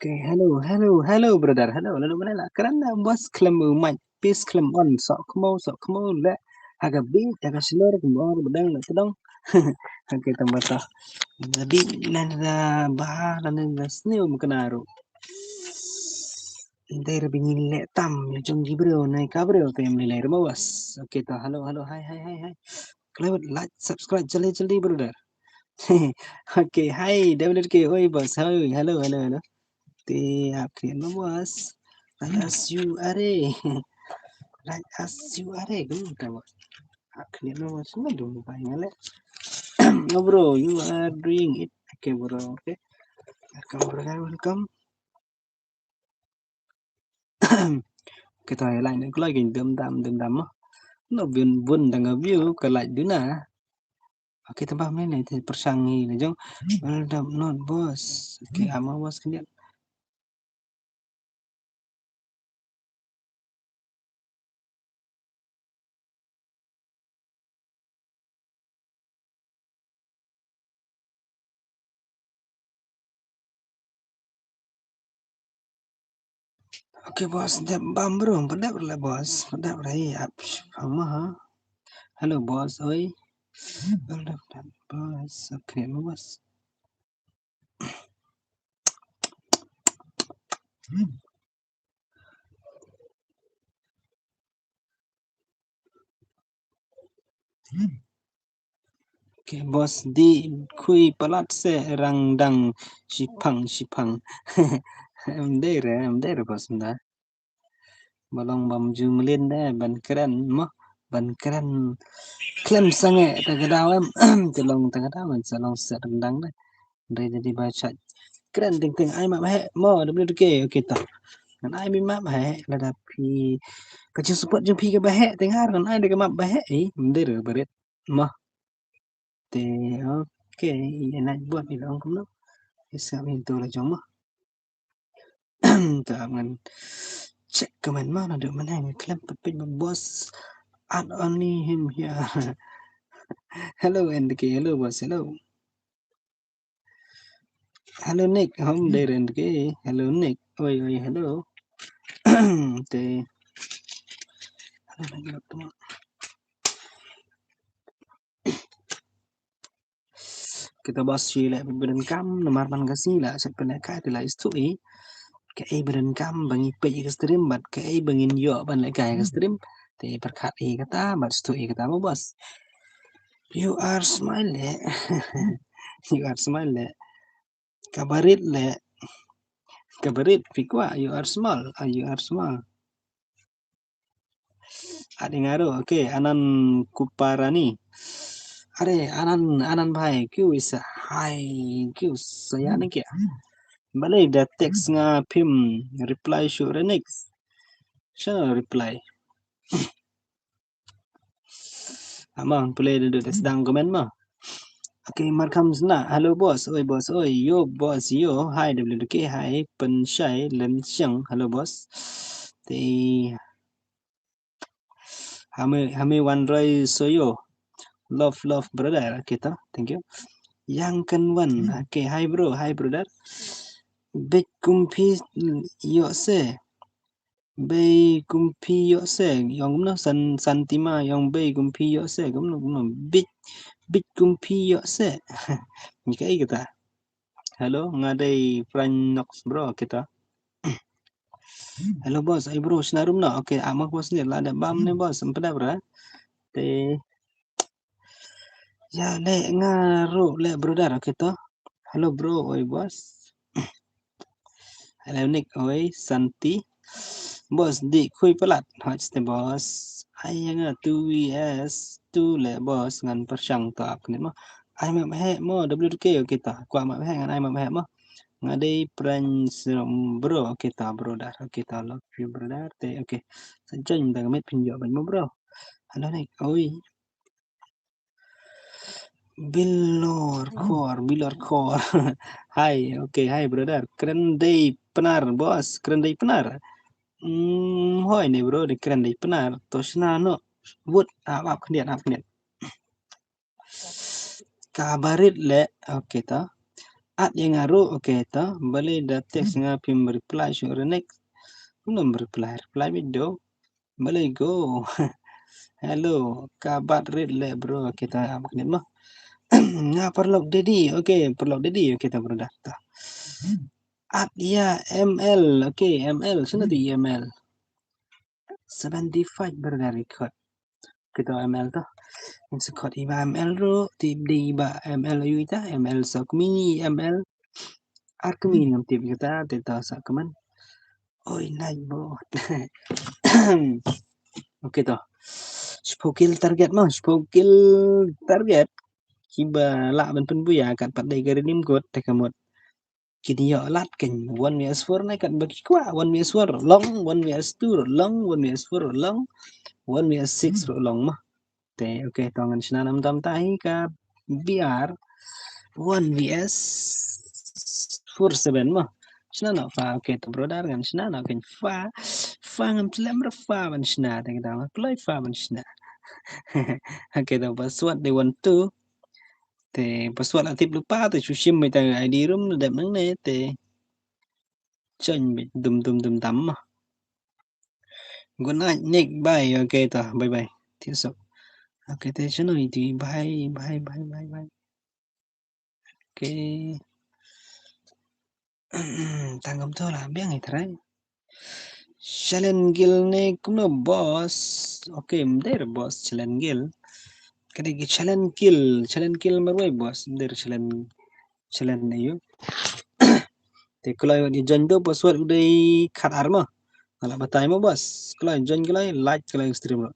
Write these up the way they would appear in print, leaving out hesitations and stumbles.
Oke, halo brother, halo, lalu mana lah? Kerana bos klaim mic, peace klaim on, sok kemo le, agak beat, agak slow, kembang, bedang, sedang. Oke, tambah tah. Jadi nanda bah, nanda snew mkenaru. There bingin le tam, jom jibro, naik kabro, family layer mawas. Oke, tah, halo, hai. Kelewat like, subscribe, jali, brother. Oke, hai, WK, oi bos, halo. Te akhir bos. Like as you are, like as you are, gitu bos. Akhir bos, semua dulu banyak le. No bro, you are doing it. Okay bro, okay. Welcome. Kita lain aku lagi dendam mah. No bun dengan view ke like duna. Oke tambah mana itu persangi jong. Welcome not bos. Oke ama bos kemudian. Oke bos, bam bro, pedap lah bos, pedap lah ya. Ama ha. Halo bos, oi. Bos, oke bos. Oke bos di kui pelat se rangdang sipang. Emdere bos nda. Balong bam jumlin deh ban keren klaim sange tagadawam celong tagadawam celong se rendang deh. Dari jadi baca keren ting ai mak he mo WK oke toh. Kan ai mi mak he lada pi kecil support jumpi ke bahe tengah kan ai de map bahe emdere berit mah te oke enak buat bilang kamu bisa minta lah cuma jangan cek kemen mana ada mana yang klaim tapi bos add only him here. Hello NDK, hello bos, hello Nick, home there NDK, hello Nick, oi hello. Te kita bos sila beren kam nomor man kasi la sepen ka de la istui ke beren kam bangi pe stream bat ke bangin yo ban le ka stream te perkat kata bat istui kata mo bos. You are smile. You are smile. Kabarit fikwa you are small. You are small. Ade ngaro okay anan kuparani. Are anan bhai क्यों is hi क्यों saya ni kya balai da text nga phim reply show re next sure reply amang play de sedang komen mah. Oke, markam na. Halo bos, oi, yo bos, yo, hi WK, hi, pensyai, len siang, halo bos. Thì hami wanrai soyo, love brother kita, thank you. Yang kan okay, hi brother. Big kumpi yo se, bay kumpi yo se, yang gumno santima, yang bay kumpi yo se, gumno big kumpi yo se. Ni kai kita. Halo, ngadai Franox bro kita. Halo bos, ay bro, sinarum na. Oke, amak bos ni lah ada bam ni bos, sempat bro. Te ya le ngaru le brother kita. Halo bro, oi bos. Halo Nick, oi Santi. Bos di kui pelat, hot ste bos. Ayang 2VS 2 le bos ngan persyang to ak ni mah. Ai mak he mo WK kita. Kwa mak he ngan ai mak he mo. Ngadai Prince bro kita brother kita love you brother te oke sanjay minta kami pinjau banyak bro halo nih oi Bilor core hai oke hai brother keren day penar bos keren day penar hoi nih bro di keren day penar tosna no wood apa kemudian kabarit le oke ta At yang ngaruh oke to balik da text nga pim reply sure next belum reply video balik go hello kabar red le bro kita abang mah nga perlu dedi oke perlu dedi kita berdata at ya ml oke ml sana di ml 75 berrecord kita ml to Sekot iba ML ro tip di iba ML yuita ML sa kumini ML ar kumini ngam tip kita teta sa kaman oi nai bo oke to spokil target mah spokil target kiba la ban pun buya kat pat dai gari nim got te kamot kini yo lat ken 1 vs 4 nai kat bagi kwa 1 vs 4 long 1 vs 2 long 1 vs 4 long 1 vs 6 long mah te oke tongan sinanam tam tahi ka biar 1 vs 47 mah shna na fa oke to brodar kan shna na kan fa ngam tlam ra fa ban shna ta kita ma kloi fa ban shna oke to password they want to te password atip lupa te chushim mai ta id room dep nang ne te chen bi dum tam mah good night nick bye oke to bye bye thiệt sự oke te chano itu bye oke tanggam to lah biang itrai challenge gil ne kuno boss oke mder boss challenge gil kadi ki challenge kill marwai boss mder challenge ne yo te kulai di jando password udai khat arma ala batai mo boss kulai jon kulai like kulai stream lo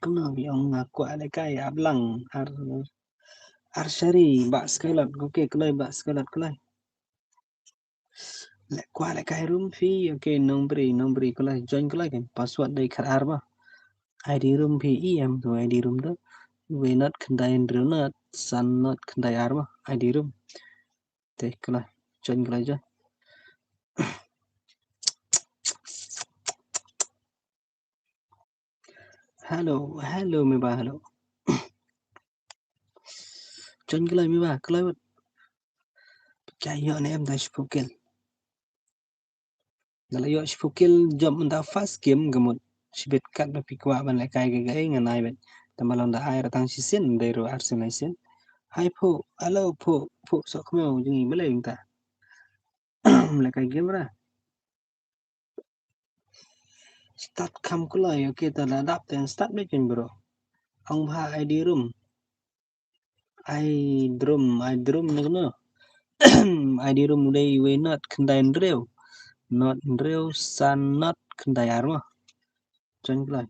kuna bi ong ngaku ale kai ablang arshari bak skelat oke kulai bak skelat kulai le kwa le kai room fee oke nombri kulai join kulai kan password dai khat arma id room fee em to id room to we not khandai not sun not khandai arma id room te kulai join kulai jo hello me ba hello join kulai me ba kulai Kaya na em da spukil. Dala yo spukil job da fast game gamut. Sibet kat ba pikwa ban la kai ga nganai bet. Tamalon da ai ratang sisin dero arsenaisin. Hai po, hello po so kemo jingi bele ta. Lekai game ra. Start kam kulai. Okay, ta adapt and start making bro. Ang ba ID room. I drum no. ID room day we not kendai real. Not real san not kendai arma. Join kulai.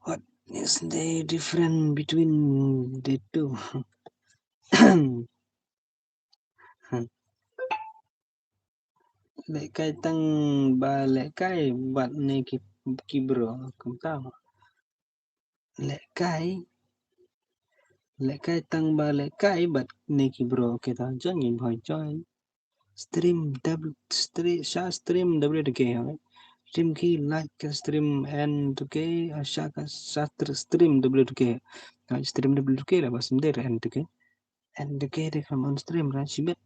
What is the difference between the two? Lệ cay tăng ba lệ cay bạn này kì bro cũng tao lệ cay tăng ba lệ cay bạn này kì bro cái thằng cho nhìn hỏi cho stream W cái hả stream khi like cái stream and cái sa stream W cái stream W cái là bas sendiri and cái dia kan on stream kan sibet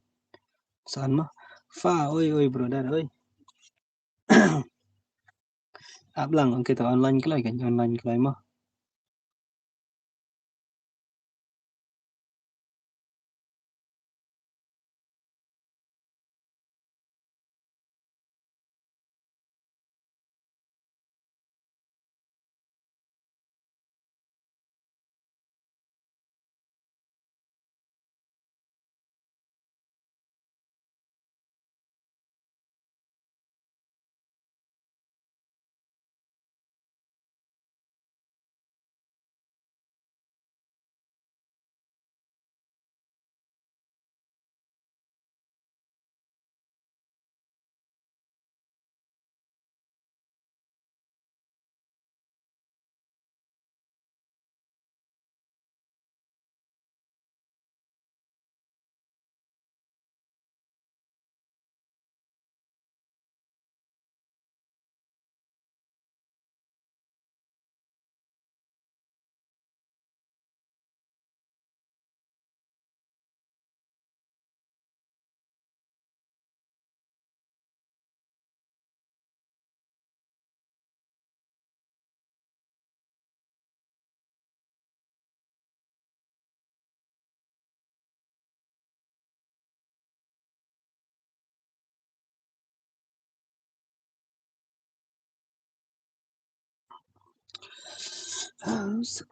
saan mah fa oi brother oi ablang kita online kelai kan online kelai mah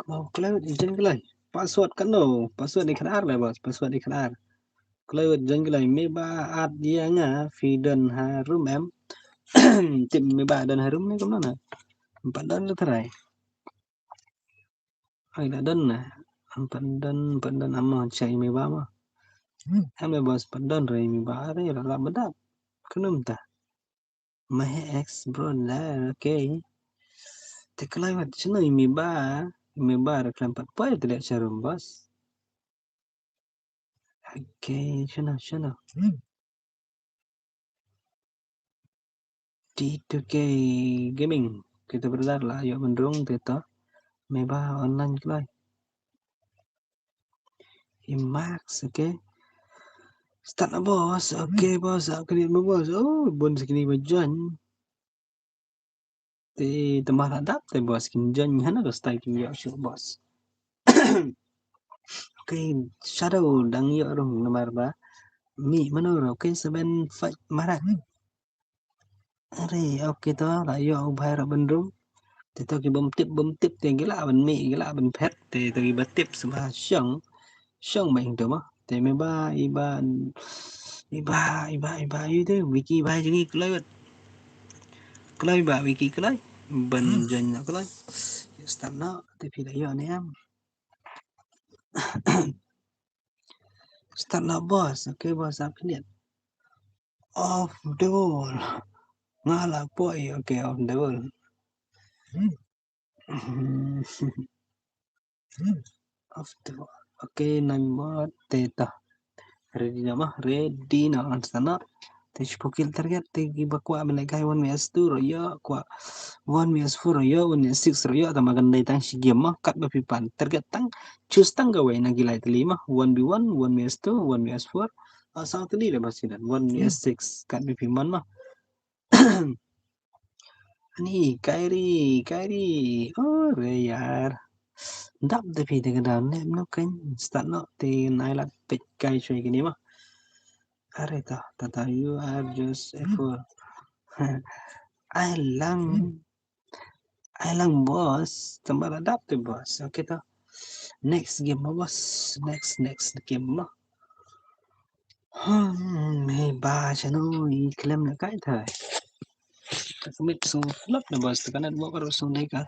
mau kelai jen kelai password kan no password di kanar lah bos password di kanar kelai jen kelai me ba ad dia nga fidan harum em tim me ba dan harum ni kemana 4 dan lu terai ai dah dan na 4 dan amma cai me ba mah em le bos 4 dan rai me ba rai lah bedap kenum ta my ex bro lah okay te kelai wat chino me ba reklam 4 poin tidak carum bos okay chino T2K Gaming kita berdar lah yuk mendung kita meba online kelai Max okay start na bos okay bos aku ni bos oh bon segini bajuan te tambah hadap te bos kinjan hana ko style kin yuk syuk bos okay shadow dang yuk rung nomor ba mi manor okay 7 marak are okay to lah yuk ubhay ra bendung te to ki bom tip te gila ban mi gila ban pet te to ki batip sama syang Siyang maindomo teme ba iba itu wiki ba jadi kelai ba wiki kelai ban jan na kelai start na te pila yo ne am start na boss okay boss apa ni off the wall ngala poi okay off the wall off the wall okay nambah teta ready na sana te pukil target te giba kwa menegai 1 ms 2 royo kwa 1 ms 4 royo 1 ms 6 royo tama ganda tang si game mah kat bapipan target tang choose tang gawai na gilai telima 1v1 1 ms 2 1 ms 4 asal teli le basidan 1 ms 6 kat bapiman mah Ani Kyrie. अरे यार đắp tới vì cái đàn em nó cái start nó thì nãy là bịch cây chơi cái này mà अरे ta you are just a fool ai lang bos tambah đắp tới bos oke ta next game mà bos next game mà hey ba chano iklam na kai thai submit so flop na bos karena dua karo so naik ka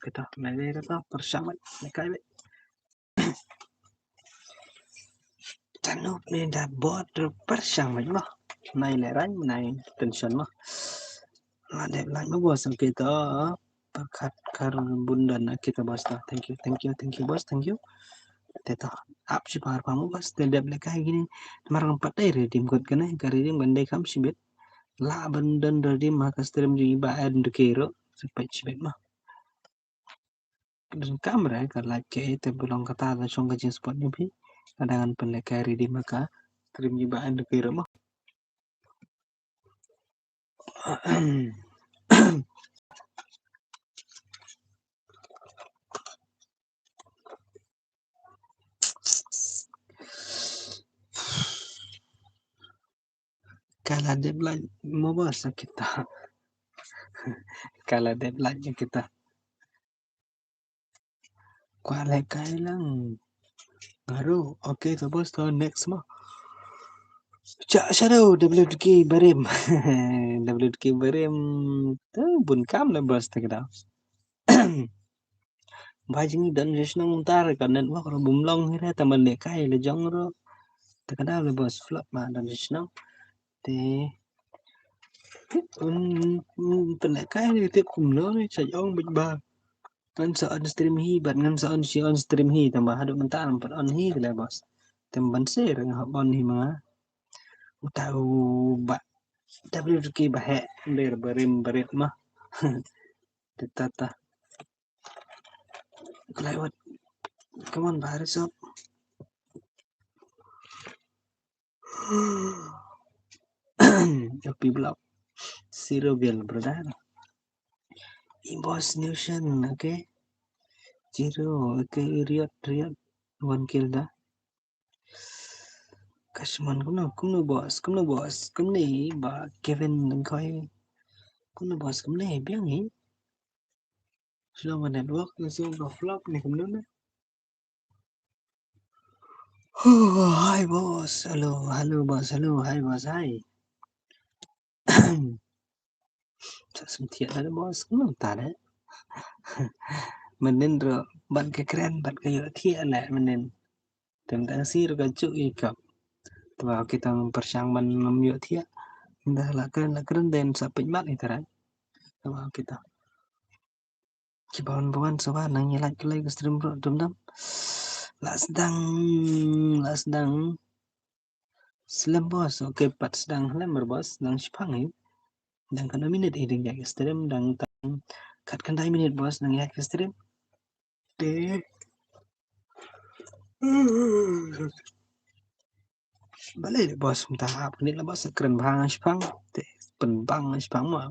kita nai kata persamaan naik kai chanu ne da bot persamaan mà này lại đánh này tension mà là đẹp lại mới bos kita pakat bunda na kita bos ta thank you bos thank you Teta up si par pamu bos tidak boleh kayak gini marang patai redim kot kena karidim bandai kam sibet la bandan redim maka stream di ba ad kero sampai sibet mah dan kamera kalau ke itu belum kata ada song kecil spot nyobi kadangan pendek kari di maka stream di ba ad kero mah kalau deadline mau bahas kita kalau deadline kita kualai kai lang ngaruh oke to bos to next mah Shadow WDK Barim WDK Barim tu bun kam na bos tak dah bajing dan jesna muntar kanan wak ro bumlong hira taman de kai le jong ro tak dah le bos flop ma dan jesna te tan de kai le te kum lo ni sa jong big ba ngan sa on stream hi ban ngan sa on si on stream hi tambah hadu mentar empat on hi le bos tem ban se reng hab on hi ma tahu ba WDK bahe ber barim barit mah tata kelewat come on Baris up LP block zero bill brother Imbos Newson okay zero okay Riot one kill dah Kashman kumno boss kumne ba Kevin koi kumno boss kumne biang ni slow network langsung flop ni kumno na hi boss hello boss hello hi boss hi Sasum thiệt là boss kumno ta đấy mình nên rồi bạn cái keren bạn cái thiệt lại mình nên tentang sih gacu ikap Tuh kita mempersiapkan memyuk dia dah lah keren dan sampai mat itu kan tuh kita kibawan soba nang nyelat kelai ke stream bro dum lah sedang slam bos oke pat sedang lember bos nang sipang ini dan kana minute ini ya stream dan kat kan minute bos nang ya stream deh balik bos entah apa ni lah bos keren bang sipang teh penbang sipang mah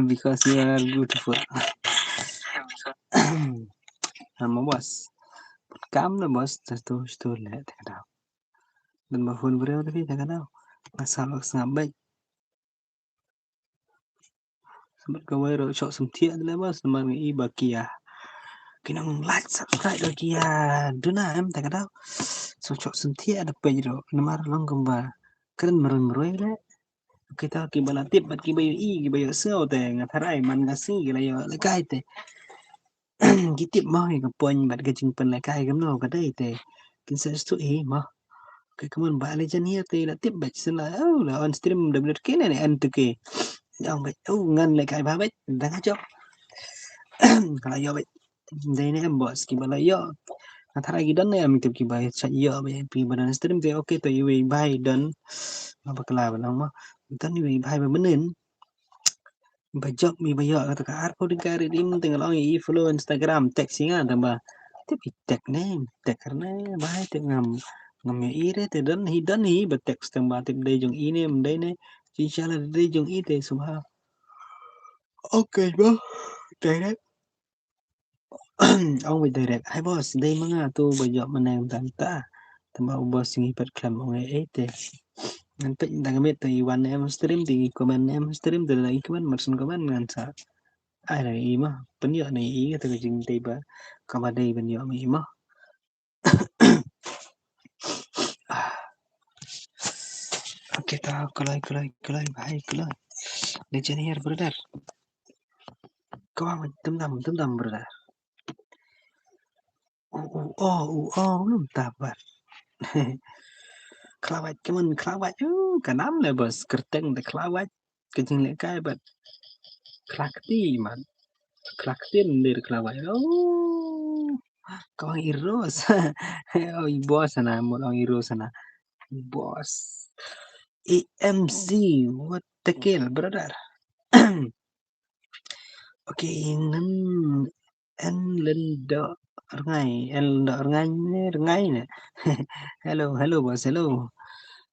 Because you are beautiful. Sama bos. Kamu lah bos, tu lah tak tahu. Dan bahun beliau tapi tak tahu. Masalah sampai sebab kau baru shot semtia lah bos, nama iba kia. Kena like subscribe lagi ya. Duna em tak tahu. So shot semtia ada page ro. Nama long kembar. Keren merun lah. Kita kibala tip bat kibayo kibayo sao te ngatarai man ngasi kilayo lekai te. Gitip mau yang poin bat gajing pen lekai kamno kadai te. Kinsa stu mah. Ke kaman ba legend here te la tip bat sila la on stream double kene ne antuke. Ông bet ngan lekai ba bet dah ngajak. Kalau yo bet. Dai ne em bos kibala yo. Ngatarai gidan ne am tip kibayo chat yo be pi badan stream te okay to iwe bai dan apa kala banang mah. Tan iwe bai ba benin. Bajak mi bayak kata ka arpo di kari dim tengah long follow Instagram tag singa tambah tapi tag name tag karena bahai tag ngam ya ire te dan hi betek tambah tip day jong ini mendai ne inshallah day jong ite subha oke bah direct ông bị direct hai bos day mga tu bajak menang tanta tambah bos singi per klam ong te nanti tangga met Iwan em stream di komen em stream từ lagi komen marsun komen ngan sa ai là im á bánh nhựa này ý từ chừng tây ba còn bà đây bánh nhựa mà im á kita kelai bahai kelai legend here brother kau tem tam brother belum tabar kelawat kemen kelawat kanam lah bos kerteng de kelawat kecing lekai bat klakti man klaktin dari kelawat kau hero oh bos sana mau hero sana bos AMZ what the kill brother Oke nan en lendo rengai ne hello bos hello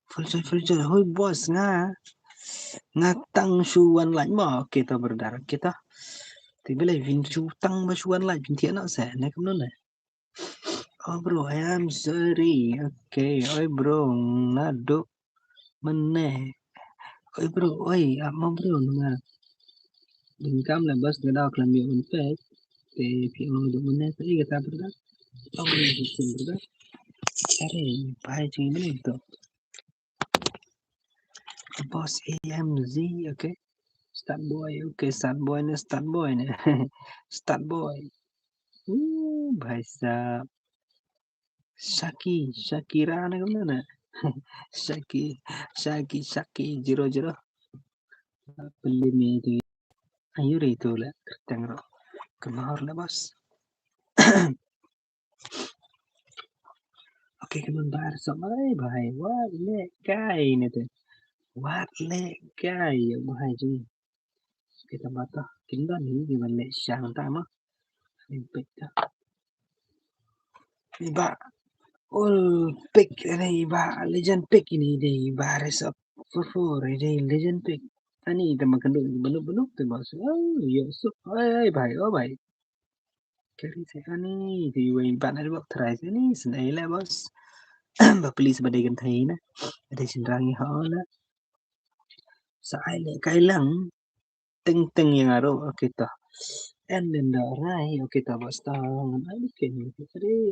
full joy hoi bos nga tang shuan lạnh mà kita brother kita thì bây giờ vin chu tăng ba shuan lạnh vin thiện nó sẽ này cũng nó này oh bro I am sorry okay oi bro nado mana oi bro oi apa bro nunga dingkam lah bos gada klam yo unpek te pi do mana tadi kata brother oh brother अरे भाई जी मैंने तो boss AMZ okay start boy ne start boy भाई साहब Shakira ne kemana na Shaki 00 beli mi itu ayo itu lah kertang ro kemahar lah bos oke keman bahar sama bahai wah le kai ne tu wah le kai bahai ji kita bata kinda ni gimana le syang ta mah impek ta iba pick ini iba legend pick ini deh iba resop for ini legend pick ani kita makan dulu belum tu bos oh ya so bhai oh bhai kali saya ni thì bạn ấyบอกtry thế ni senai lah bos beli sebagai kan thai na ada sinrangi ho na sai le kai lang teng yang aro kita and then the rai kita bos tangan ai bikin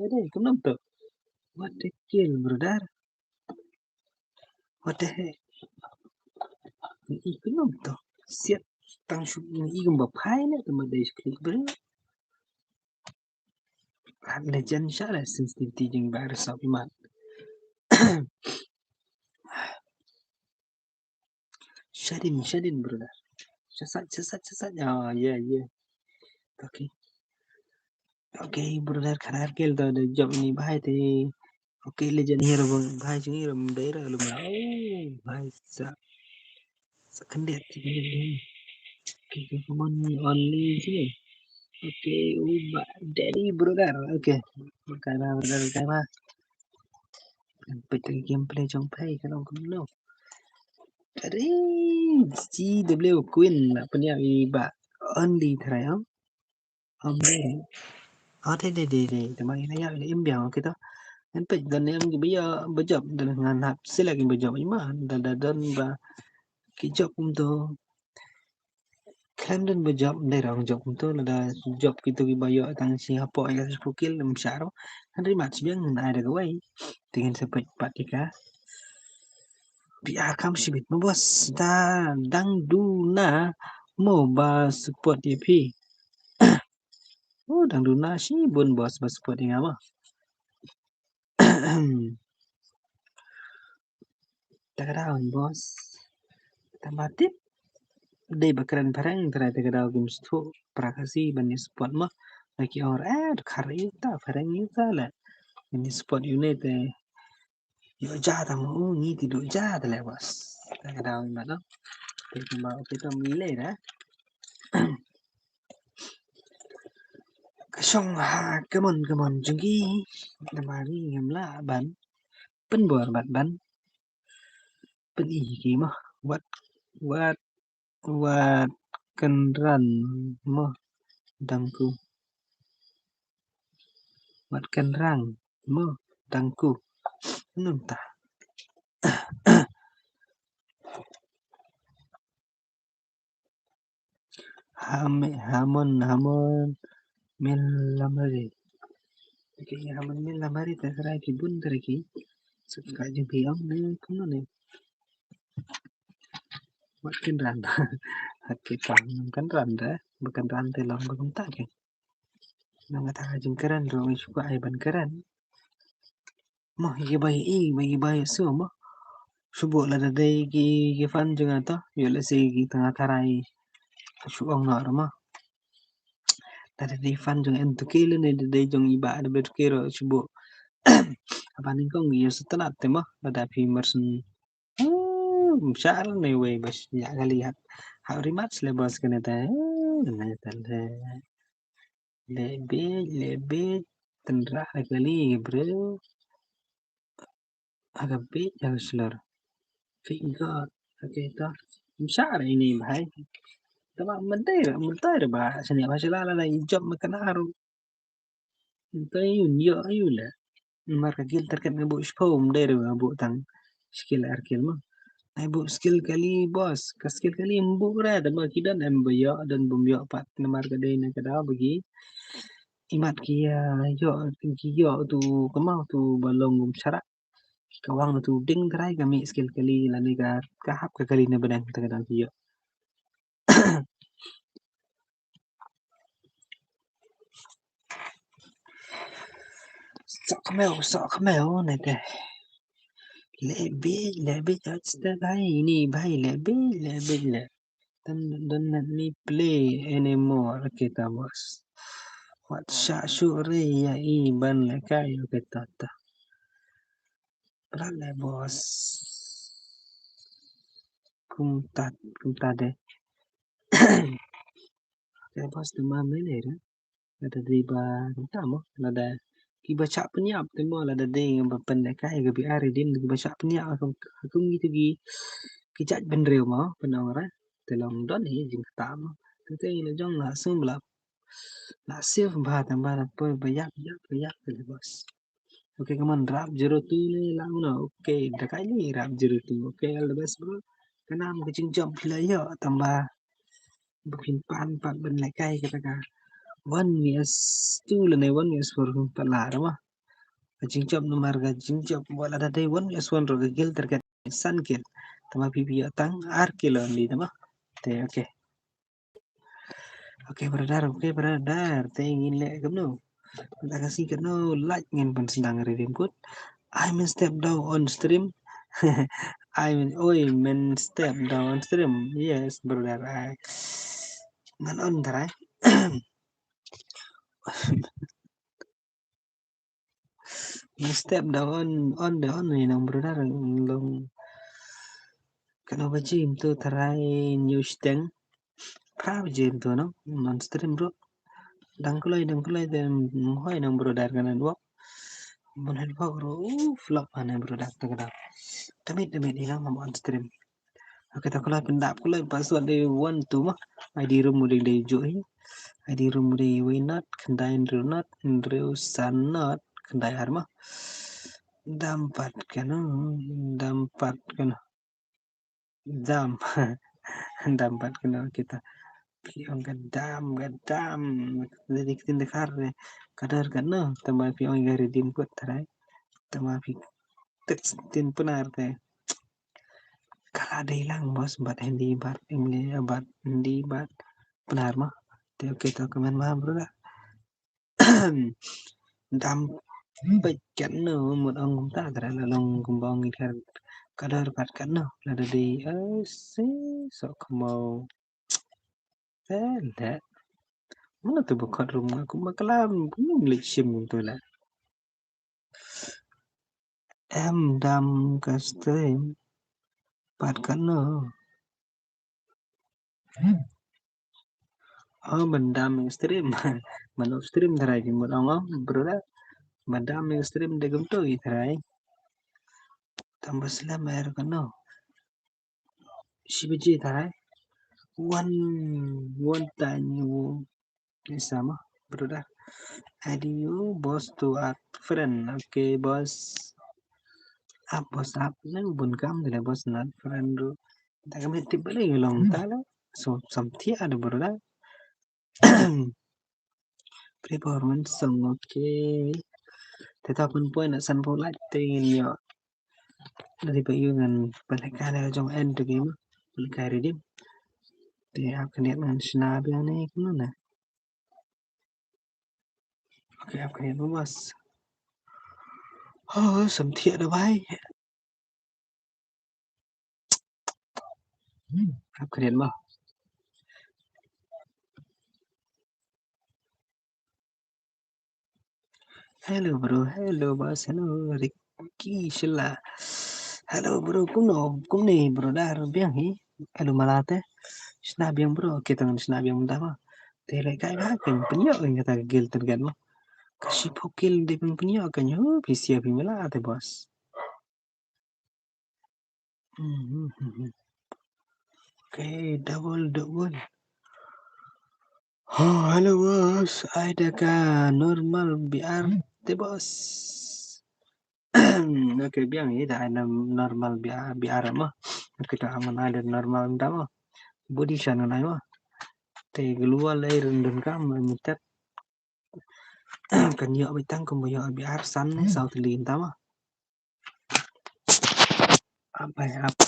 ada kenapa what the kill brother what the heck kenapa siap tang shu ni gamba pai na tama dai sklik bro legend shara sensitivity jing bar sa iman Shadin brother sesat oh yeah oke brother karar kel to the job ni bahai te oke legend hero bahai chung hero daerah lu bahai sa sekendet oke come only sini oke ubah daddy brother oke kaya brother kaya gameplay jong play kalau kamu Aduh, GW Queen là punya iba only thôi không? Không đây. Đây. Teman ini ya im biang kita. Empat dan yang berjob dengan hap sila lagi berjob ima dan ba job untuk Camden berjob dari orang job untuk ada job kita bayo tang Singapore ya sepukil msyaro. Hari mat biang ada gawai. Tingin sampai patika. Biar kamu sibit bos dang duna mau bahas support DP. Oh, dang duna sih bun bos support yang apa? Tak ada bos. Tambah tip. Day bakaran parang tara tagadaw gimsto prakasi bani spot mo laki or karita parang ita la bani spot unit yo jata mo ni tido jata le bos tagadaw ma no kita mile na kasong ha come on jungi namari ngamla ban penbor ban pen ki mo what what what can run mo dangku what can rang mo dangku nunta hamon melamari kaya hamon melamari terserah ki bun terki suka jumpi om ne kuno ne makin randa hati pang kan randa bukan rantai long bukan tak ya nang kata jengkeran ro suka ai ban keran mah bagi bayi semua subuh la dai ki fan jeng ata yo la se ki tengah tarai su ong nor mah tadi di fan jeng entu kile ne dai jeng iba ada berkiro subuh apa nih kong yo setelah tema ada pi mersen Sha'ar ne we bas ya lihat hari mat lebas kena teh lebih tendra kali bro agak bit yang selar finger kita Sha'ar ini bahai tama mentai bah seni masih lala job makan haru mentai yo ayo lah marka gil terkait ngebu spom dari ngebu tang skill arkil mah ibu skill kali bos ke skill kali embu ada bagi dan embayo dan bumyo pat nomor gede na kada bagi imat kia yo tu kemau tu balong syarat kawang tu ding terai kami skill kali lani kahap ke kali na benang kadang yo sok kemau nete lebih aja bahai ini bahai lebih le don't let me play anymore kita bos what syure ya iban le kayo kita ta Prale bos kumtat deh ya bos tema menera ada riba tamo ada kibaca penyap temo ada ding pendekai gabi ari din kibaca penyap aku gitu kijat benreu mau penawara telong don ni jing tam tete ina jong la sum la sif ba tambah apa bayak bos oke kaman rap jero tu le lang no oke dekai ni rap jero tu oke all the best bro kenam kucing jam player tambah bikin pan ben lekai kata ka 1 years tu le ne 1 years for palar mah kucing jam no marga jing jam wala da day 1 years one ro gel terkat san gel tambah pipi tang ar kilo ni tambah te oke brother te ingin le kamno tak kasih kano like ngin pan sedang redim put I mean step down on stream men step down on stream yes brother ngan on tarai step down on ni nang brother long kano ba gym tu tarai new steng prab gym tu no on stream bro dangkulai dan mohoi nang brother kanan wak mon helpa bro flop ane brother tagada damit ilang on stream Oke tak kula pendap kula password de one tu mah. ID room muding de joi. ID room de we not kendai not ndreu sanot kendai harma. Dampat kanu dampat kanu dam dampat kanu kita pion gadam jadi kita dekar kadar kanu tambah pion gari dim kut tarai tambah pi teks tin penar teh kalau ada hilang bos bat handy bat ini bat handy bat benar mah teh kita kemen mah bro dah dam bagian no một ông cũng ta thật là lòng cũng bao người theo kadar bat kan no là di si so mau thế mana tu bukan rumah aku bakalan milik sim tu lah em dam custom bat kan no oh benda stream mana stream terai di một ông bro dah benda stream de gum tu terai tambah selam air kan no si biji terai one time sama bro dah adieu boss to add friend okay boss up bos up nang bun kam de bos not friend do ta kami tip balik long tala so samthia ada bro performance song okay tetap pun point nak san pola tingin yo dari bayungan balik kali jong end game balik kali dim te ap keniat nan snabi ane kumana okay ap keniat bos oh samthia dah baik ap keniat mah hello bro hello boss hello Ricky Shilla hello bro kum ni bro dar biang hi hello malate snabiang bro kita ngan snabiang mah te lại cái đó cần penyo người ta gil tergan mah kasi pokil di penyo kan yo pisia pimela te bos okay double oh halo bos ada kan normal biar te bos okay biang ini dah ada normal biar mah kita aman ada normal dah mah body shan nai mah te glua lai rundun kam mitat kan yo bitang kumbo biar san sau tilin tama apa ya apa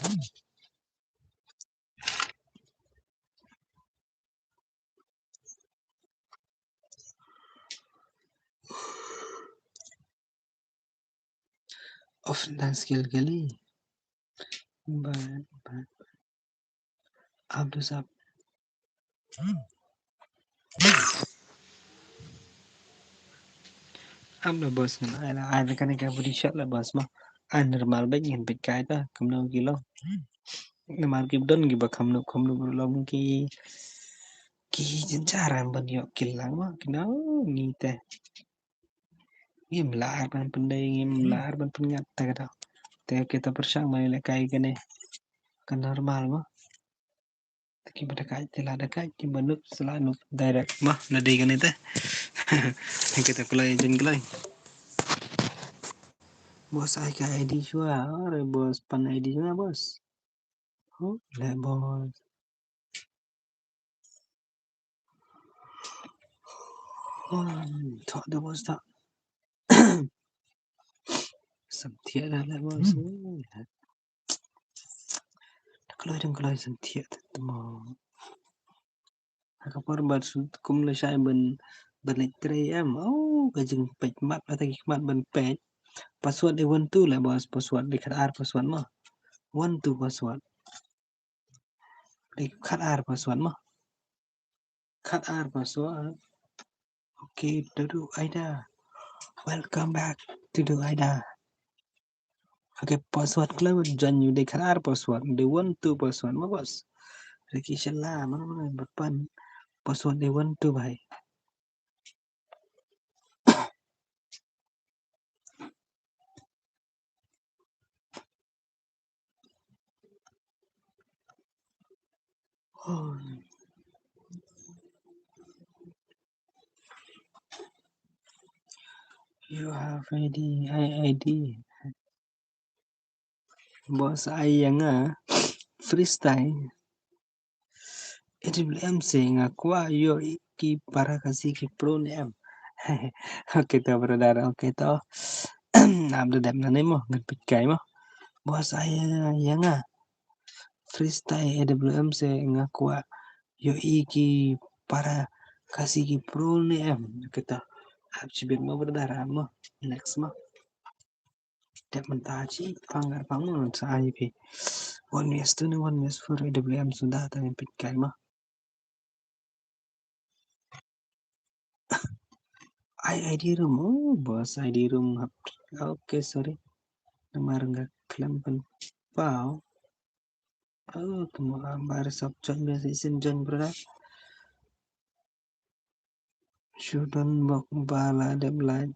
of dan skill kali ban Abdul Sab Abdul bos kan ada kan ka body shot lah bos mah normal ba nhìn bịch cái ta cầm đâu kilo normal kịp đơn kịp bạc cầm nụ lòng ki cara ban yo kilang mah kena ni teh ngim lahar ban pendai ngim lahar ban pengat ta kata teh kita bersama le kai kene kan normal mah taki pada kai tela ada kai ki banuk selalu direct mah nadi kan itu kita kulai jen kulai bos ai ka ID chua ore bos pan ID chua bos oh le bos thọ được bos thọ sầm thiệt là le bos kulai sầm thiệt mà kapar bat kum le sai ben letre em oh kajeng pej mat atau mat ben pej password de one two lah bos password di khat password mah one two password di khat password mah khat password okay Dudu Aida welcome back to the Aida okay password kalau janju di khat password di one two password mah bos Ricky Shella mana berpan password di one two bhai Oh, you have ID. Bos saya nga freestyle. AWMC nga kwa yo iki para kasi ki pro ni em. Oke to brother, oke to. Abdo dap na mo ngapit kay mo. Bos saya nga freestyle AWMC nga kwa yo iki para kasi ki pro ni em. Oke to. Abcibit mo brother mo. Next mo. Dap mentaji pangar pangun sa IP. 1 vs 2 ni 1 vs 4 AWM sudah tayo pit kay mo. ID room. Oh, bos ID room. Okay, sorry. Namar nggak kelampan. Wow. Oh, tuma baru sab John biasa isin John brother. Shouldn't bok bala dem lain.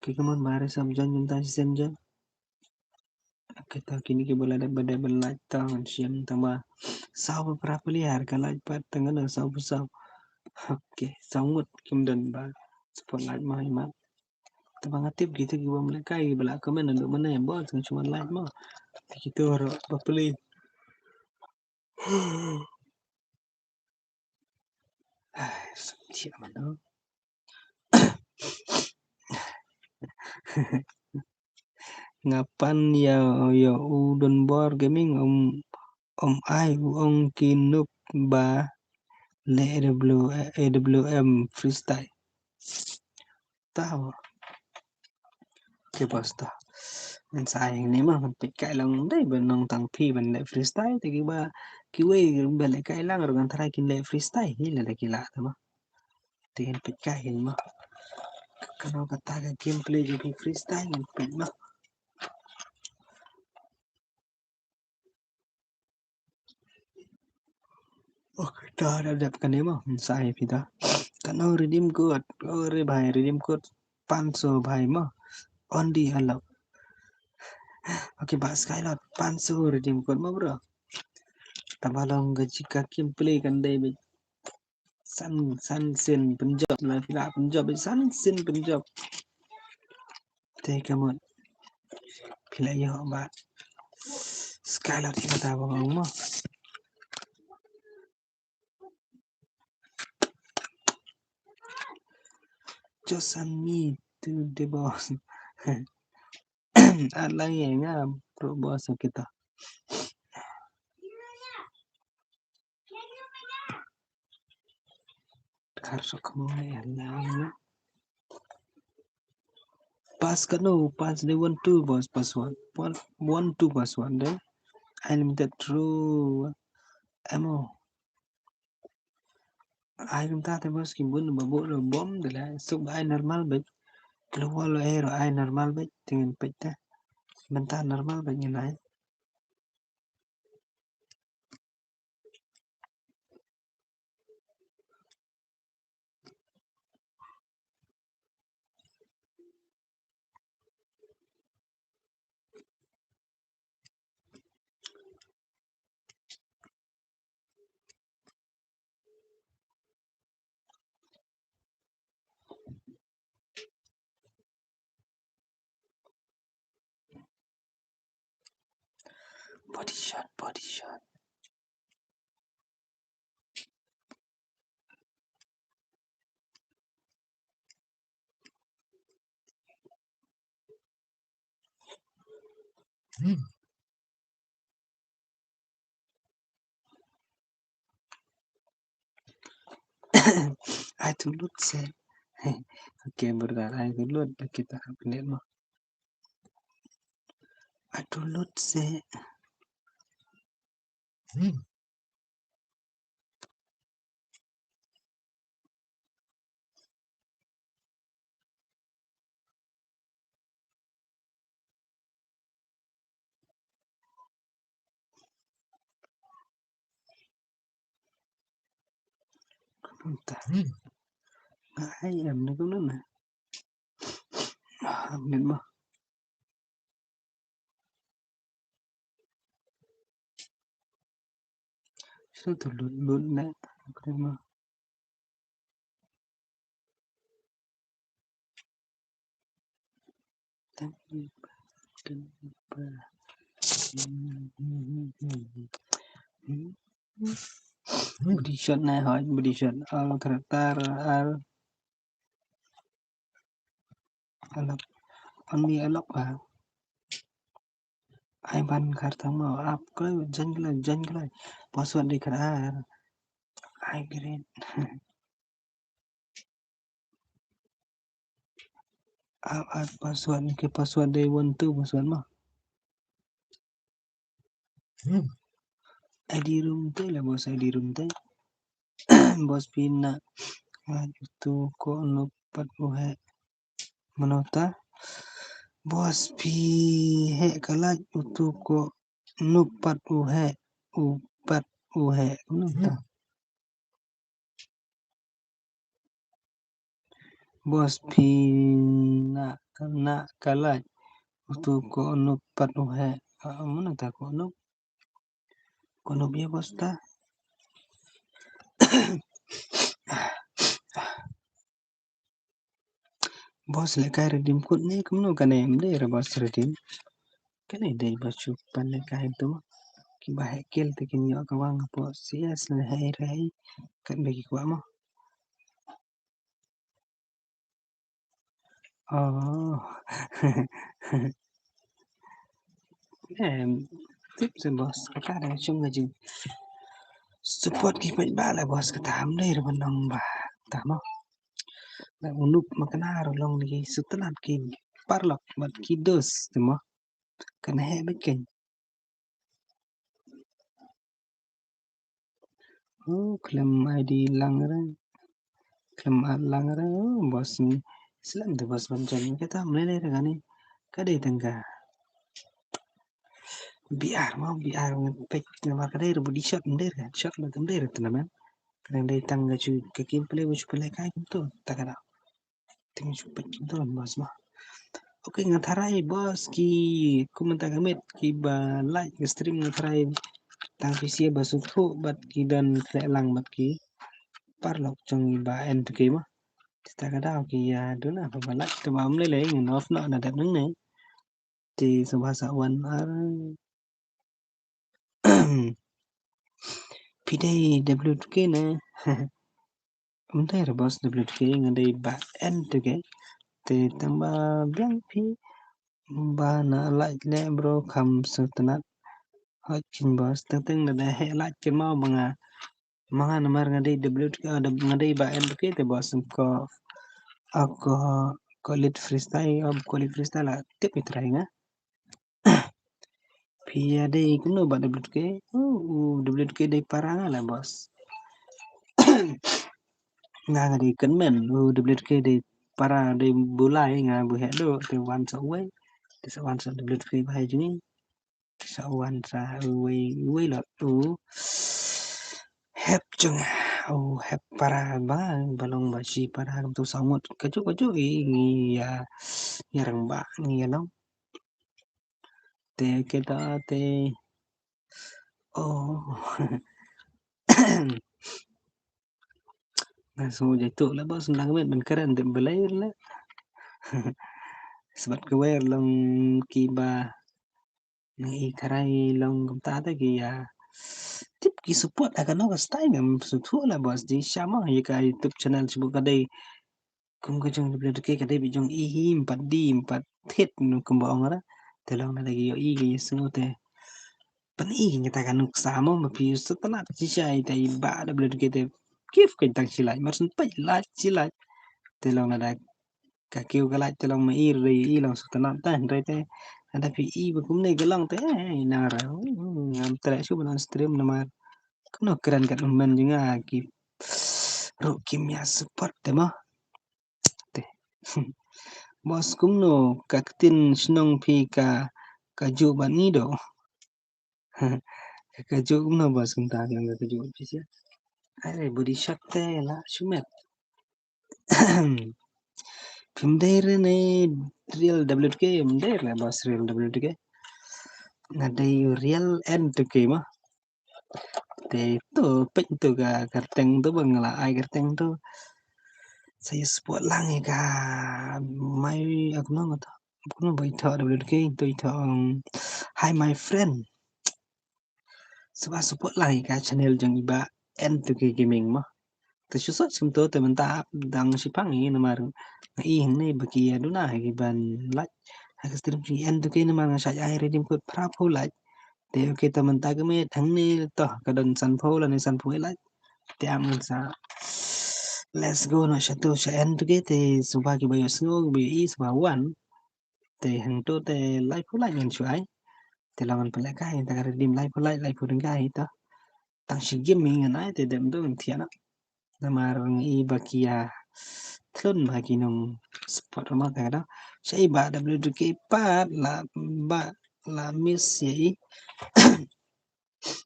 Kikaman baru sab John minta isin John. Kita kini ke bola dem bada belai tangan siam tama. Sao berapa liar kalau ipat tengah na sao besar. Oke, sangut kimdan ba. Spotlight mah imat. Temangatip gitu gua mereka belak komen untuk mana yang bos cuma live mah. Gitu orang beli. Siapa mana? Ngapan ya ya udon bor gaming om ai ông kinuk ba le AWM freestyle tahu ke basta men sayang ni mah man pikai lang dai benong tang pi ben le freestyle te ba kiwe bele kai lang ro antara kin le freestyle ni le kila ta mah tin pikai ni mah kalau kata gameplay jadi freestyle ni pen mah oh kita hadapkan ni mah saya pita Kano redeem code अरे भाई redeem code 500 भाई मah only allow oke Pak Skylord 500 redeem code mah bro tabalong gaji kaki play kan dai be san sen Punjab lah pila Punjab san sen Punjab te kamot pila yo ba Skylord kita tahu mah just on me to the boss alang yang pro boss kita harus kamu alang pass kano pass they want two boss pass one two pass one then unlimited true ammo ai chúng ta thấy bos kim bun babo lo bom de la sub ai normal bet lo walo hero ai normal bet tingin peta benta normal bet ni lai body shot ai tu lut se oke benar ai tu lut kita update mah ai tu lut se entah ai em ni cũng nữa update mah Suatu lun na krema. Body shot này hỏi body shot karakter alok only alok ai ban karta mau up kalau jangan kalau password di karar ai green up password ke password day 1 2 password mah ID room tu lah bos ID room tu bos pina itu ko nupat uhe menota bos pi he kalah itu ko nupat uhe upat uhe menota bos pi na kalah itu ko nupat uhe menota ko nup ya bos ta bos lekai redeem code ni kumno kane mde ra bos redeem kane dei bachu pan lekai tu ki bahe kel te kin yo kawang po cs le hai rai kan bagi kwa mo oh tip se bos kata ada chung ngaji support ki pa ba la bos kata amde ra banong ba ta mo na unup makana ro long ni sutanat ki parlok mat ki dos te mo kana he bekin oh claim id langre claim langre bos ni Islam tu bos macam kata mulai dari gani kadai tengah biar mau biar ngepek nama kadai rebu di shot mender kan shot lah mender tu nama kadang dari tangga cu kekim pelai baju pelai kai tu tak ada tengah cu pek tu bos mah oke ngatarai bos ki komentar kamet ki ba like stream ngatarai tang visi basu tu bat ki dan lang bat ki parlok jong ba end ki mah kita kada ki ya dona apa balak tu mam le ngof no na dat nang ne ti subhasa wan ar pidai WK na Untai bos WK ngadai ba end tu ke te tambah biang pi ba na like le bro kam sutanat hocin bos teng na he like ke mau mga namar ngadai WK ngadai ba end ke te bos ko ako kolit freestyle lah tip itrai nga Pia dei kuno ba WK WK dei paranga lah bos nga di kenmen WK dei para dei bulai nga buhe do te wan so we te so wan so WK bahai jini so wan sa we lot tu hep chung hep para ba balong ba si para tu samut kaju ngi ya rang ba ngi long te kita te oh langsung jatuh lah bos nang men keren tem belair lah sebat kewer long kiba ngi karai long ta ta ki ya tip ki support akan no style ngam sutu lah bos di sama ya ka YouTube channel sebut kadai kum ko jong bela ke kadai bi jong i 4D 4 tet nu kembang ra telong na lagi yo i gi sungo te pan i gi ta kan sama ma pi setana ci sai tai ba da bela ke te kif kan tang silai mar sun pai la silai telong na da ka kêu cái lại telong ma i ri i long setana ta re te ada pi i ba kum ne gelang te na ra ngam tre su ban stream na mar kuno keren kan men juga ki ro kimia support te mo te bos kumno kaktin snong pi ka jo banido ka jo kumno bos kum ta yang ka jo pi sia are body shot te la shumet pimdaire ne real WK mdair la bos real WK na dai real and to ke ma Itu tu ka Garteng tu bangla ai Garteng tu saya support lang ka my aku no boy tho WK tu tho hi my friend support lang ka channel jang iba N2K gaming mo tu susah sum tu mantap dang sipang ni namar i ni bagi aduna ban like hak stream N2K namar sa ai redim kut pra phu like te okay teman tagame thang ni to kadon san pho la ni san phu like te am sa let's go no satu sa N2K te suba ki bayo sngo bi i suba wan te hang to te like phu like ngan chuai te longan pala kai ta redim like phu kai to tang si game ngan ai te dem do thiana namar i bakia thun bagi nong spot ma ka da sai ba WK pat ba la miss ye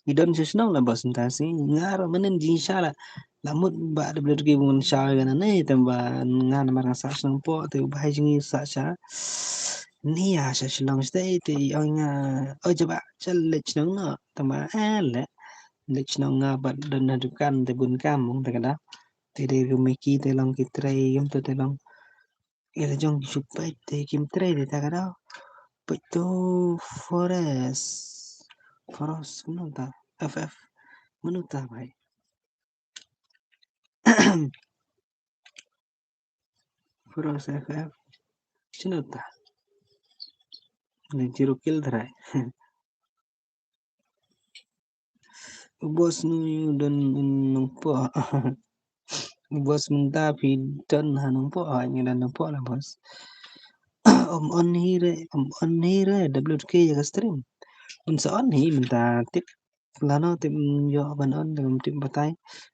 idon sesnong la bos entasi ngar menen ji shala la mut ba de bler ge mun sha gana ne tamba ngan mar sa snong po te bai jingi sa sha ni ya sha shlong stay te onga o jaba chal le chnong no tamba ale le chnong nga ba don na dukan te bun kam mong te kada te de rumeki te long ki trai yum te long ele jong chupai te kim trai de ta kada Beto Forest Forest mana ta FF mana ta bhai Forest FF sino ta ni zero kill dhrai bos nu don nung po bos minta phi don hanung po ni dan po la bos om on hire WK ya stream un sa on hi minta tip lano tim yo ban on dengan tim batai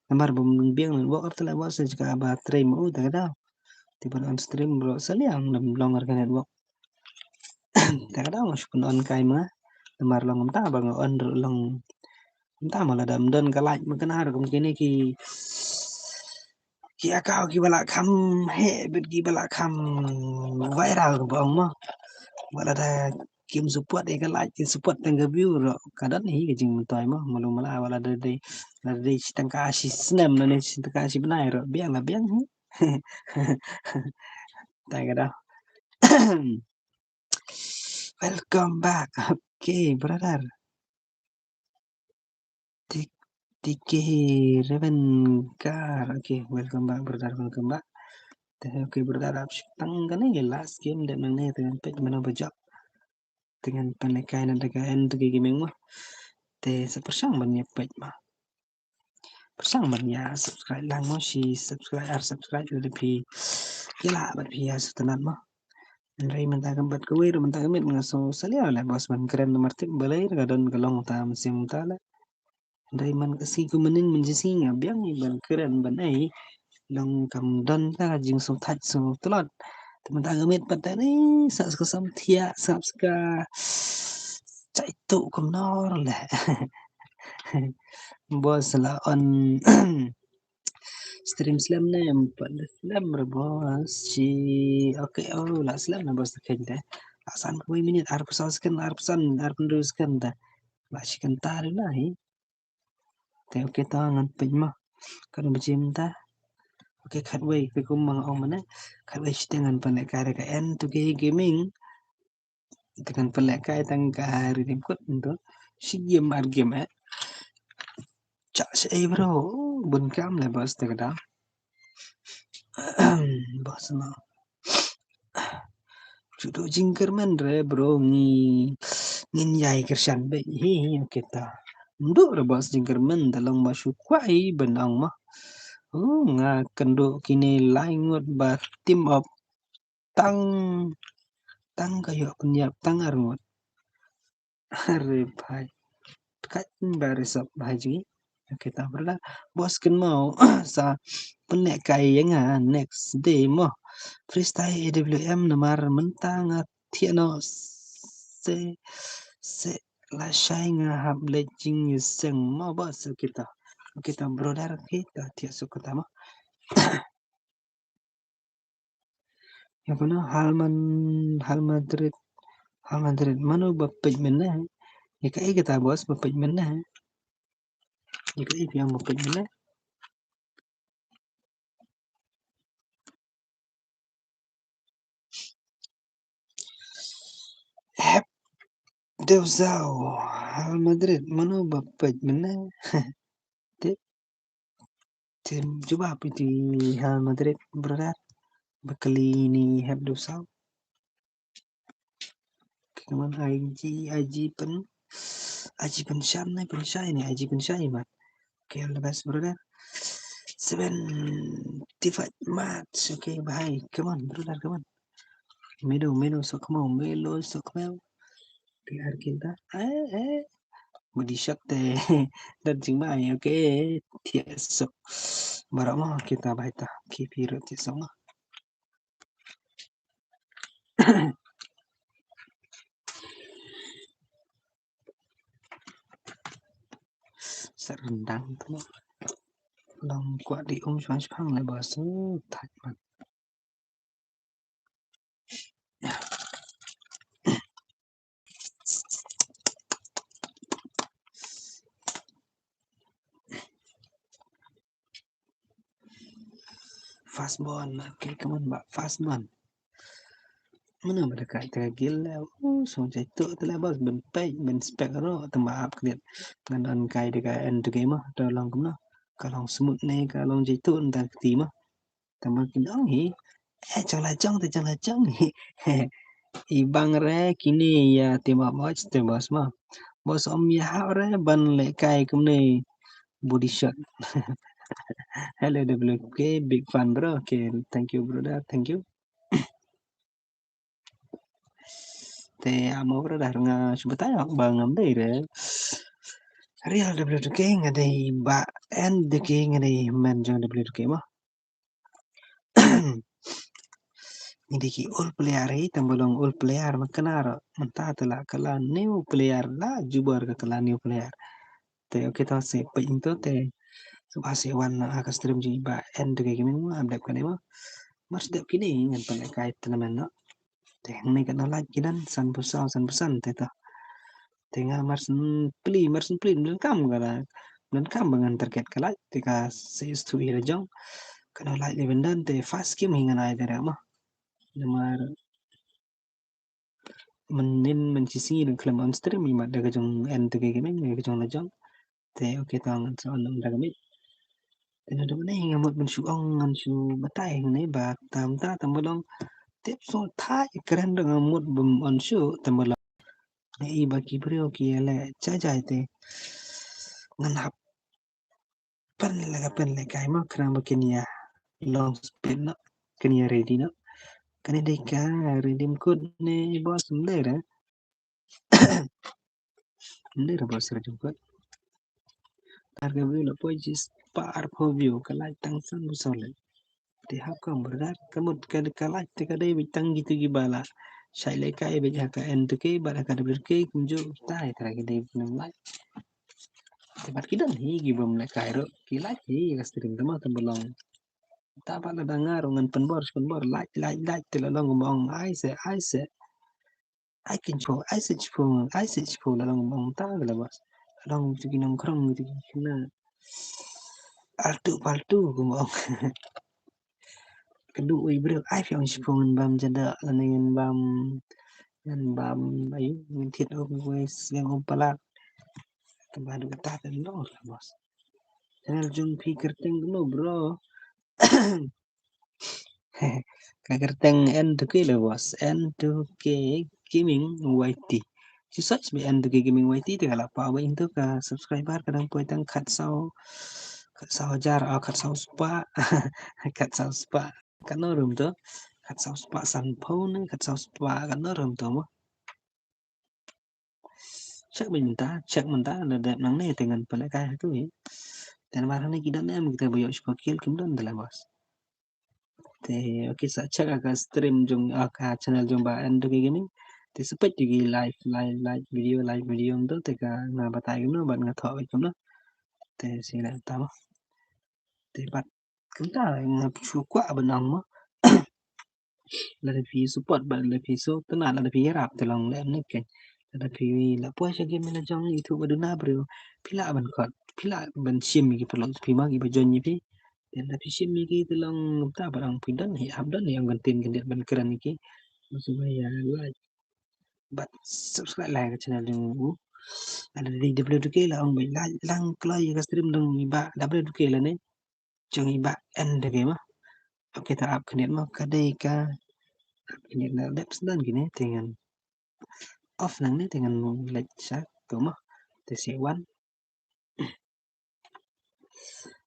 namar bom biang bo artla bos jika ba tray mau ta kada tiba on stream bro saliang nam longer kan network kada mas pun on kai ma namar long ta bang on long ta mala dam don ka like ma kana har kum kini ki akau ki bala kham he bet ki bala kham viral ko bang ma wala da kim support e ka like ki support tang ka view ro kadan hi ke jing toy ma malu mala wala da de tang ka si snem na ne tang ka si benai ro biang la biang ta kada welcome back okay brother TK Revenkar. Okay, welcome back, brother. Welcome back. Okay, brother. आप tangga ni last game dan mana dengan page mana bajak dengan penekai dan tekan tu gaming mah. Te sepersang banyak page mah. Persang banyak subscribe lang mo si subscribe lebih gila bat pia setenan mah. Rai mentakan bat kuwi mentakan mit ngaso salia lah bos man keren nomor tip balai kadon kalong tam sim tala. Rai man kasi kumenin menjisi ngabiang ban keren ban ai long cầm đơn ta jing so thach so tlot teman ta gamit patani sa ska sam thia sa ska chạy tụ cầm no le bos la on stream slam ne empat slam bos si okay oh la slam na bos kente asan ko minit arpusan terus kan ta ba si kan ta na hi te okay ta ngan pejma kan bejim ta Oke Catway ke kumang o mana Catway dengan pelekar ke N to gaming dengan pelekar tang kahari dimkut untuk si game cak si bro bun kam le bos te kada bos no judo jingkerman re bro ngin yai kersan be hi kita nduk re bos jingkerman dalam masu kwai benang mah nga kendo kini laingot ba team up tang tang kayo penyap tang arngot are bhai kat barisap bhaji kita berla bos kan mau sa penek kai nga next day mo freestyle AWM namar mentang thiano se se la shai nga hab lejing seng mo bos kita brother kita tia suka tama ya kono hal Madrid manu bapej menah ya kai kita bos bapej menah Jika yang một kịch nữa hep Deus Zau Real Madrid mana bapak mana tim tim coba apa di Real Madrid brother bekali ini hep Deus Zau kaman Aji Pensyam nih Pensyai nih Aji Pensyai mat okay lepas brother 75 match okay bye come on brother come on Melo Sokmo Melo Sokmo PR kita body shot teh dan chính bài ok thiệt sự mà đó mà kita baita kipiro ti sama sẽ rendang tu lòng quả đi xoắn xoắn lại bờ số thật mà fast ball ok cảm ơn bạn fast ball mana berdekat tergil so chạy tự tu lah bos ben spek ro tambah up kalian dengan kai dekat end game mah dalam kemana kalau smooth nih kalau chạy tự entah timah tambah kinong hi jangan lah jong hi ibang re kini ya tema match te bos mah bos om ya re ban le kai kumne body shot hello WK big fan bro okay thank you brother thank you te amo brother nga sebentar bang amde re real WK ngadai ba and the king ngadai man jong WK mah Indiki all player hi tambolong all player makanar mentah telah kala new player lah jubar ke kala new player te kita se pe into te subhasi wan aka stream ji ba end ke gaming mo update kan mo mas dep kini ngan pala kai tenamen no te ne kan like kidan san pesan te ta tenga marsen pli dan kam kala dan kam dengan terkait kala tika se istu ira jong kana like even dan te fast game hingan ai te ma namar menin mencisi dan klaim on stream imat daga jong end ke gaming daga jong la jong te okay tang so on daga mit Tena do na hingamot man shu ong ngan shu batai ne ba tam ta tam bolong tip so thai keren dengan mood bum on shu tam bolong ne I ba ki brio ki ele cha jai te ngan hap pen le kai ma kran ba kenia long spin no kenia ready no kane dei ka redeem code ne boss mle boss redeem code targa view poi jis par po view kalai tang san bu sole te hap kam berat kamut kalai te kadai bitang gitu gibala Sai le kai be ja ka en ke bara ka de ke kunjo tai tra ke de nang lai te bat kidan hi gi bom le kai ro ki lai hi ga string tama tam bolong ta ba la dangar ngan penbor lai te la long mong ai se ai se chpo la long mong ta la bas long tu ki nong krong tu ki na paltu ku mong kedu ui bro ai fiong chpo ngan bam jada la ngan bam ayu ngan thit om wes yang om pala Kembali ke tahta no lah bos. Channel jung pi kerteng no bro. Kerteng N2K lah bos. N2K Gaming YT. Si search be N2K Gaming YT tu kalau apa itu ke subscriber kadang pun tang kat sau jar kat sau spa kat sau spa kat no room tu kat sau spa san phone kat sau spa kat no room tu mo. Cek mentah ada dep nang ne dengan pelekai tu ya. Dan marah ni kita nem kita boyok spakil kemudian dalam bos. Te okay sa check aga stream jung aga channel jung ba and ke gini. Te sepet juga live video tu te ka na batai no ban nga thọ cái nó. Te si la tama. Te bat kita nga chu kwa benang mo. La de pi support ba la pi so tena la de pi rap te long le ne ken. La de pi la po sa game na jong itu ba na bro. Pila ban kot. pila ban sim gi pelot pima gi bajon ni pi dan tapi sim gi telong ta barang pindan hi habdan yang gantin gandet ban keren iki supaya like but subscribe like ke channel dulu ada di WDK lah ông bị lang play cái stream dong iba WDK là ne chung iba end game mah oke ta up kenet mah kadai ka kenet na depth dan gini dengan off nang ni dengan like sa tu mah TC1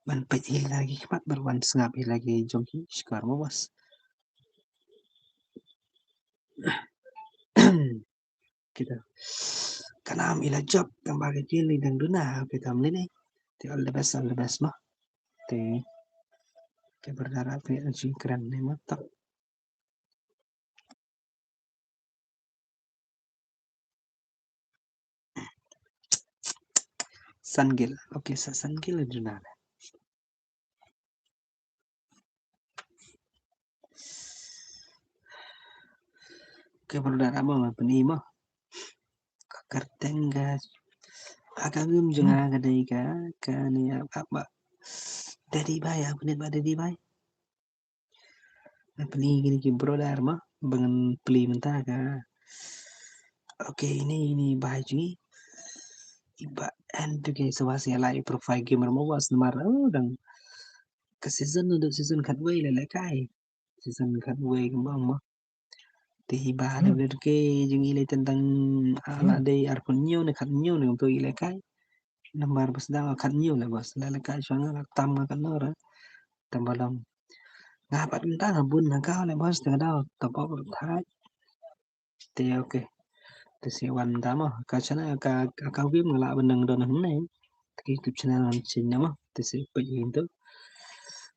ban peti lagi kemat berwan sengap lagi jongki skor mah bos kita kanam ila job gambar kecil dan duna kita mlini ti all the best mah ti ke berdarah ti anjing keren nih mantap Sangil oke Sangil duna ke berdarah mah peni mah kertenggas agagum jeung gadai ka kania apa dari bay aku net ba dari bay peni gini ki brodar mah bangen peli mentah ka oke ini baju iba and ke sawasi alai profile gamer mo was namar dang ke season udah season kadway lele kai season kadway kembang mah tiba ada udah ke jeung ilai tentang ala day arpun nyo ne kat nyo ne untuk ilai kai nambar bos daw kat nyo le bos lele kai soalnya tam kan ora tambalam ngapat entah ngabun kau le bos tengah daw top up thai te oke te si wan tama ka chana ka game ngala benang don này cái YouTube channel trên đó mà thì sẽ bị hiện tượng